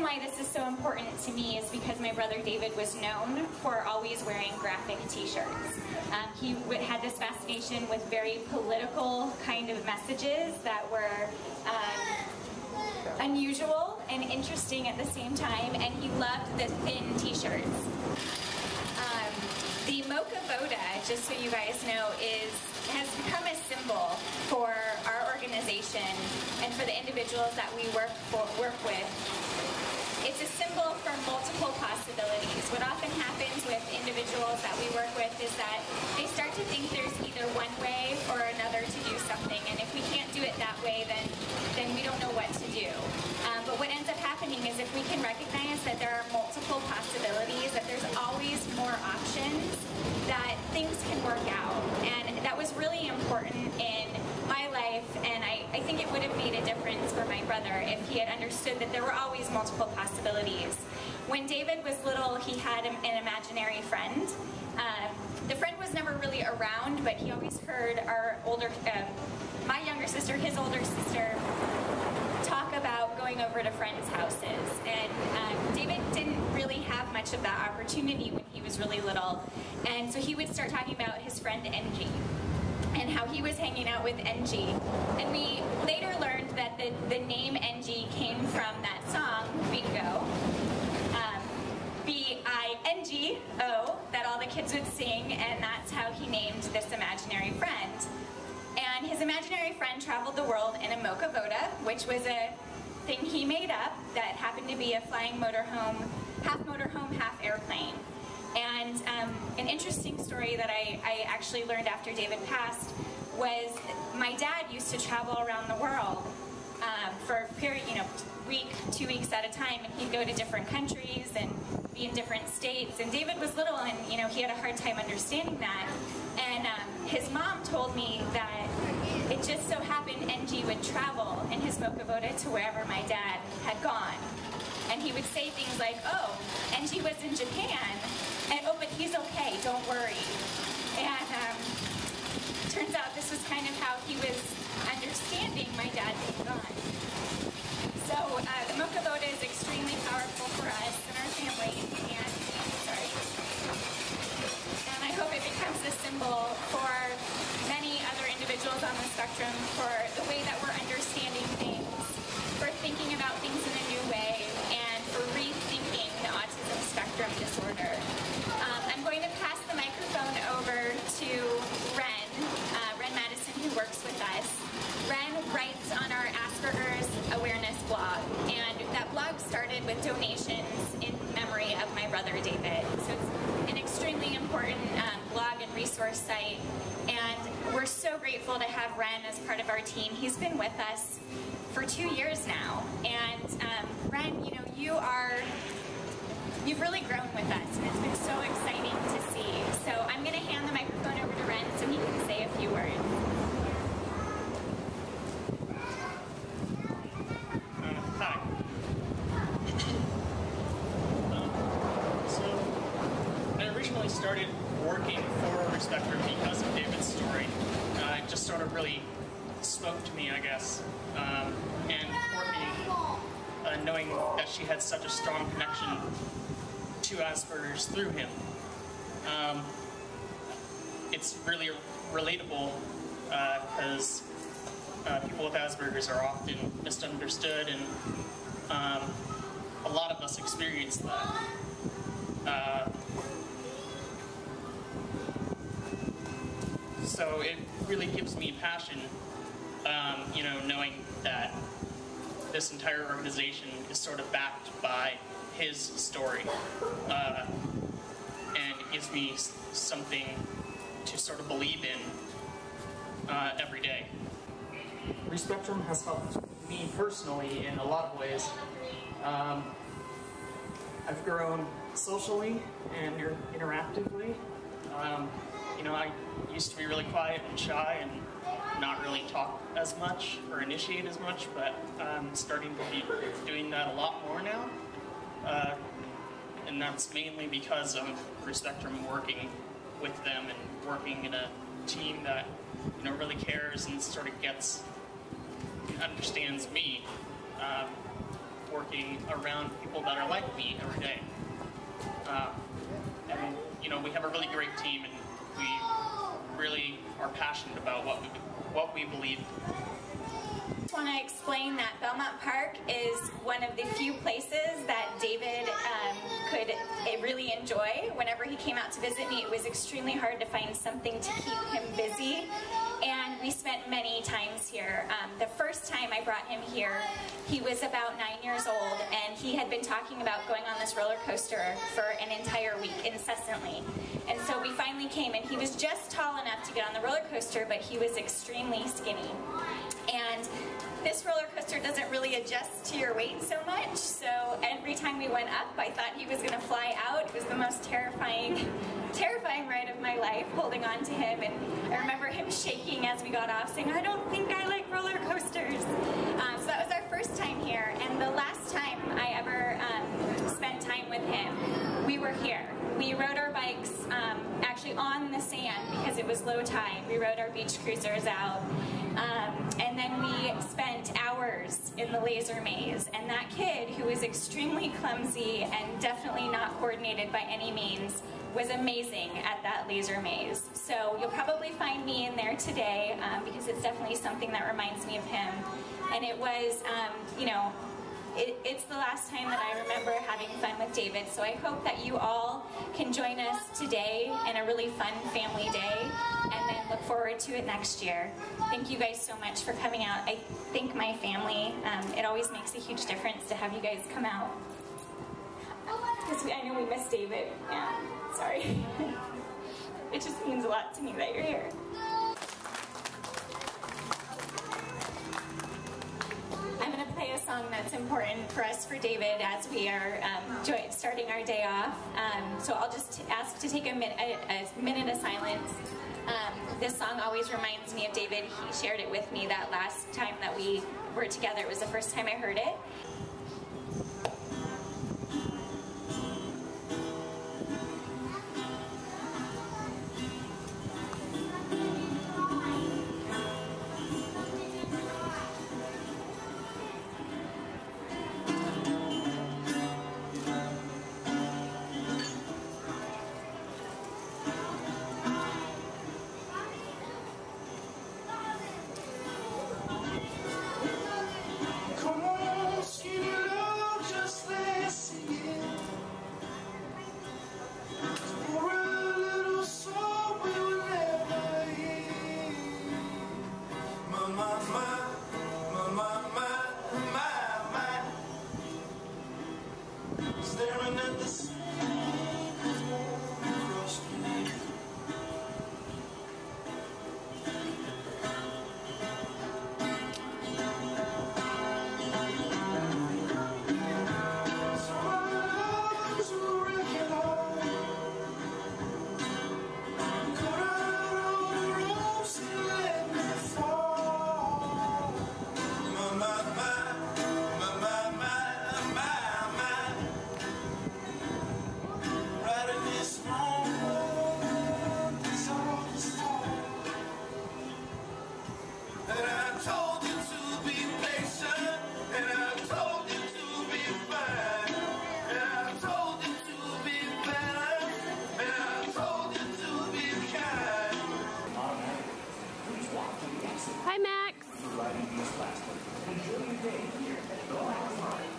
why this is so important to me is because my brother David was known for always wearing graphic t-shirts. He had this fascination with very political kind of messages that were unusual and interesting at the same time, and he loved the thin t-shirts. The Mocha Voda, just so you guys know, has become a symbol for our organization and for the individuals that we work with. It's a symbol for multiple possibilities. What often happens with individuals that we work with is that they start to think there's either one way or another to do something, and if we can't do it that way, then we don't know what to do. But what ends up happening is if we can recognize that there are multiple possibilities, that there's always more options, that things can work out. And that was really important in my life, and I think it would have made a difference for my brother if he had understood that there were always multiple possibilities. When David was little, he had an imaginary friend. The friend was never really around, but he always heard my younger sister, his older sister, talk about going over to friends' houses. And David didn't really have much of that opportunity when he was really little. And so he would start talking about his friend NG and how he was hanging out with NG. And we later learned that the name NG came from that song, Bingo. B-I-N-G-O, that all the kids would sing, and that's how he named this imaginary friend. And his imaginary friend traveled the world in a Mocha Voda, which was a thing he made up that happened to be a flying motorhome, half airplane. And an interesting story that I actually learned after David passed was my dad used to travel around the world for a period, week, 2 weeks at a time, and he'd go to different countries and be in different states. And David was little, and he had a hard time understanding that. And his mom told me that it just so happened NG would travel in his Mocha Voda to wherever my dad had gone. And he would say things like, oh, NG was in Japan, and oh, but he's okay, don't worry. And turns out this was kind of how he was understanding my dad being gone. So the Mocha Voda is extremely powerful for us and our family, and I hope it becomes a symbol for many other individuals on the spectrum for the way that we're understanding things, for thinking about things in a new way, and for rethinking the autism spectrum disorder. I'm going to pass the microphone over to Ren Madison, who works with us. Ren writes on our Asperger's Awareness blog, and that blog started with donations in memory of my brother David. So it's an extremely important blog and resource site, and we're so grateful to have Ren as part of our team. He's been with us for 2 years now, and Ren, you've really grown with us, and it's been so exciting to see. So I'm going to hand the microphone over to Ren so he can say a few words. Hi. So I originally started working for Respectrum because of David's story. It just sort of really spoke to me, I guess, and Courtney, knowing that she had such a strong connection to Asperger's through him. It's really relatable because people with Asperger's are often misunderstood, and a lot of us experience that. So it really gives me passion, knowing that this entire organization is sort of backed by his story, and it gives me something to sort of believe in every day. Respectrum has helped me personally in a lot of ways. I've grown socially and interactively. I used to be really quiet and shy and not really talk as much or initiate as much, but I'm starting to be doing that a lot more now. And that's mainly because of Respectrum working with them and working in a team that really cares and sort of understands me. working around people that are like me every day. And you know, we have a really great team, and we really are passionate about what we believe. I just want to explain that Belmont Park is one of the few places that David could really enjoy. Whenever he came out to visit me, it was extremely hard to find something to keep him busy, and we spent many times here. The first time I brought him here, he was about 9 years old, and he had been talking about going on this roller coaster for an entire week, incessantly. And so we finally came, and he was just tall enough to get on the roller coaster, but he was extremely skinny. And this roller coaster doesn't really adjust to your weight so much, so every time we went up, I thought he was going to fly out. It was the most terrifying ride of my life, holding on to him, and I remember him shaking as we got off, saying, "I don't think I like roller coasters." So that was our first time here, and the last time I ever spent time with him, we were here. We rode our bikes actually on the sand because it was low tide. We rode our beach cruisers out. And then we spent hours in the laser maze, and that kid, who was extremely clumsy and definitely not coordinated by any means, was amazing at that laser maze. So you'll probably find me in there today because it's definitely something that reminds me of him. And it was, you know, it's the last time that I remember having fun with David, so I hope that you all can join us today in a really fun family day, and then look forward to it next year. Thank you guys so much for coming out. I thank my family. It always makes a huge difference to have you guys come out. Because I know we miss David. Yeah, sorry. It just means a lot to me that you're here. I'm going to play a song that's important for us, for David, as we are starting our day off. So I'll just ask to take a minute of silence. This song always reminds me of David. He shared it with me that last time that we were together. It was the first time I heard it. Staring at the sun across me. Some of the loves will wreck it all. Cut out all the ropes and let me fall. Hi, Max. Enjoy your day here at Belmont Park.